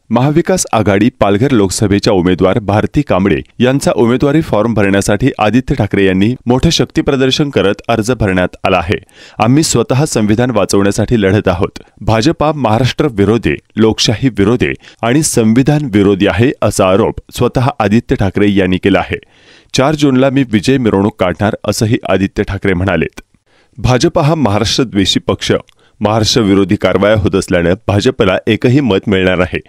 महाविकास आघाडी पालघर लोकसभेच्या उमेदवार भारती कांबळे यांचा उमेदवारी फॉर्म भरण्यासाठी आदित्य ठाकरे यांनी मोठे शक्तीप्रदर्शन करत अर्ज भरण्यात आला आहे। आम्ही स्वतः संविधान वाचवण्यासाठी लढत आहोत। भाजपा महाराष्ट्र विरोधी, लोकशाही विरोधी आणि संविधान विरोधी आहे असा आरोप स्वतः आदित्य ठाकरे यांनी केला आहे। 4 जूनला मी विजय मिरवणूक काढणार असंही आदित्य ठाकरे म्हणालेत। भाजपा हा महाराष्ट्र द्वेषी पक्ष, महाराष्ट्र विरोधी कारवाया होत असल्याने भाजपला एकही मत मिळणार आहे।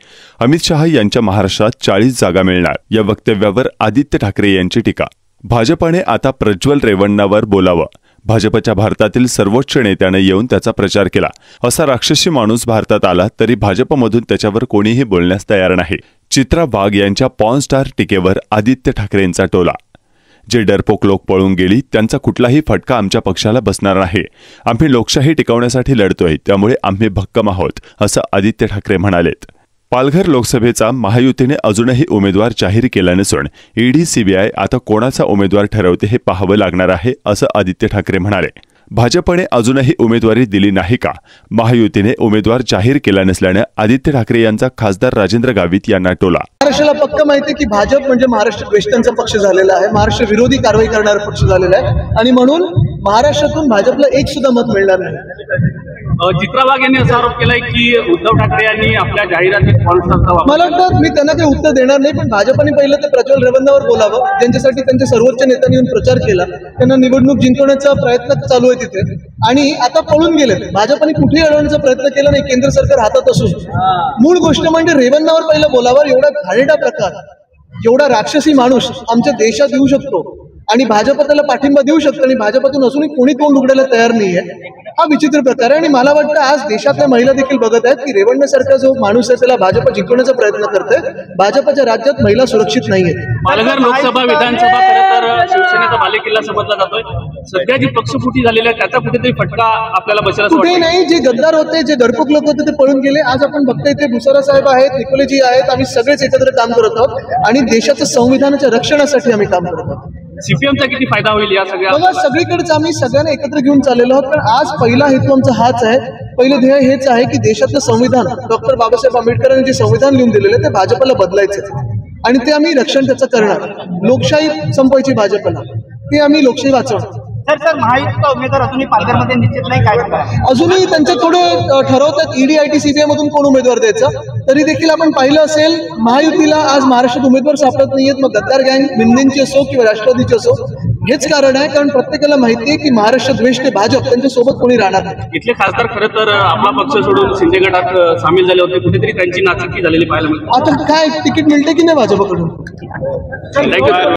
अमित शहा यांच्या महाराष्ट्रात 40 जागा मिळणार या वक्तव्यावर आदित्य ठाकरे यांची टीका। भाजपाने आता प्रज्वल रेवण्णावर बोलावं, भाजपच्या भारतातील सर्वोच्च नेत्याने येऊन त्याचा प्रचार केला। असा राक्षसी माणूस भारतात आला तरी भाजपमधून त्याच्यावर कोणीही बोलण्यास तयार नाही। चित्रा वाघ यांच्या पॉर्न स्टार टीकेवर आदित्य ठाकरेंचा टोला। जे डरपोक लोक पळून गेली त्यांचा कुठलाही फटका आमच्या पक्षाला बसणार नाही। आम्ही लोकशाही टिकवण्यासाठी लढतोय, त्यामुळे आम्ही भक्कम आहोत असं आदित्य ठाकरे म्हणालेत। पालघर लोकसभेचा महायुतीने अजूनही उमेदवार जाहीर केला नसून ईडी सीबीआय आता कोणाचा उमेदवार ठरवते हे पाहावं लागणार आहे असं आदित्य ठाकरे म्हणाले। भाजपने अजूनही उमेदवारी दिली नाही का? महायुतीने उमेदवार जाहीर केला नसल्याने आदित्य ठाकरे यांचा खासदार राजेंद्र गावित यांना टोला। महाराष्ट्राला पक्क माहिती की भाजप म्हणजे महाराष्ट्र द्वेष्टांचा पक्ष झालेला आहे, महाराष्ट्र विरोधी कारवाई करणारा पक्ष झालेला आहे आणि म्हणून महाराष्ट्रातून भाजपला एक सुद्धा मत मिळणार नाही। चित्रा वाघ यांनी असा आरोप केलाय की उद्धव ठाकरे यांनी आपल्या जाहिरातीत फॉल्टचा वापर। मला वाटतं मी त्यांना काही उत्तर देणार नाही, पण भाजपने पहिलं ते प्रज्वल रेवण्णावर बोलावं, ज्यांच्यासाठी त्यांच्या सर्वोच्च नेत्यांनी येऊन प्रचार केला, त्यांना निवडणूक जिंकवण्याचा प्रयत्न चालू आहे तिथे आणि आता पळून गेलेत। भाजपने कुठेही अडवण्याचा प्रयत्न केला नाही, केंद्र सरकार हातात असून। मूळ गोष्ट म्हणजे रेवण्णावर पहिलं बोलावं। एवढा घाणेरडा प्रकार, एवढा राक्षसी माणूस आमच्या देशात येऊ शकतो आणि भाजप त्याला पाठिंबा देऊ शकतो आणि भाजपातून असूनही कोणी तोंड उघडायला तयार नाहीये, हा विचित्र प्रकार आहे। आणि मला वाटतं आज देशातल्या महिला देखील बघत आहेत की रेवण्णासारखा जो माणूस आहे त्याला भाजप जिंकवण्याचा प्रयत्न करते। भाजपच्या राज्यात महिला सुरक्षित नाहीये। पालघर लोकसभा विधानसभा खरं तर शिवसेनेचा बालेकिल्ला समजला जातोय। सध्या जी पक्षफुटी झालेली आहे त्याचा कुठेतरी फटका आपल्याला बसला कुठे नाही। जे गद्दार होते, जे डरपोक लोक होते ते पळून गेले। आज आपण बघतोय ते भुसारा साहेब आहेत, निकोलेजी आहेत, आम्ही सगळेच एकत्र काम करत आहोत आणि देशाच्या संविधानाच्या रक्षणासाठी आम्ही काम करत आहोत। सीपीएमचा किती फायदा होईल या सगळ्या? बघा, सगळीकडेच आम्ही सगळ्यांना एकत्र घेऊन चाललेलो आहोत, पण आज पहिला हेतू आमचा हाच आहे। पहिलं ध्येय हेच आहे की देशातलं संविधान, डॉक्टर बाबासाहेब आंबेडकरांनी जे संविधान लिहून दिलेलं ते भाजपला बदलायचं आणि ते आम्ही रक्षण त्याचं करणार। लोकशाही संपवायची भाजपला, ते आम्ही लोकशाही वाचवणार। सर महायुतीचा उमेदवार अजूनही पालघरमध्ये निश्चित नाही, काय अजूनही त्यांचं थोडं ठरवतात ईडी आयटी सीबीआय मधून कोण उमेदवार द्यायचा। तरी देखील आपण पाहिलं असेल महायुतीला आज महाराष्ट्रात उमेदवार सापडत नाहीयेत। मग गद्दार गँग मिंदेंची असो किंवा राष्ट्रवादीची असो, हेच कारण आहे, कारण प्रत्येकाला माहिती आहे की महाराष्ट्र द्वेष ते भाजप त्यांच्या सोबत कोणी राहणार नाही। इथले खासदार खरं तर आपला पक्ष सोडून शिंदे गटात सामील झाले होते, कुठेतरी त्यांची नाचक्की झालेली पाहायला मिळते। आता काय तिकीट मिळते की नाही भाजपकडून? थँक्यू।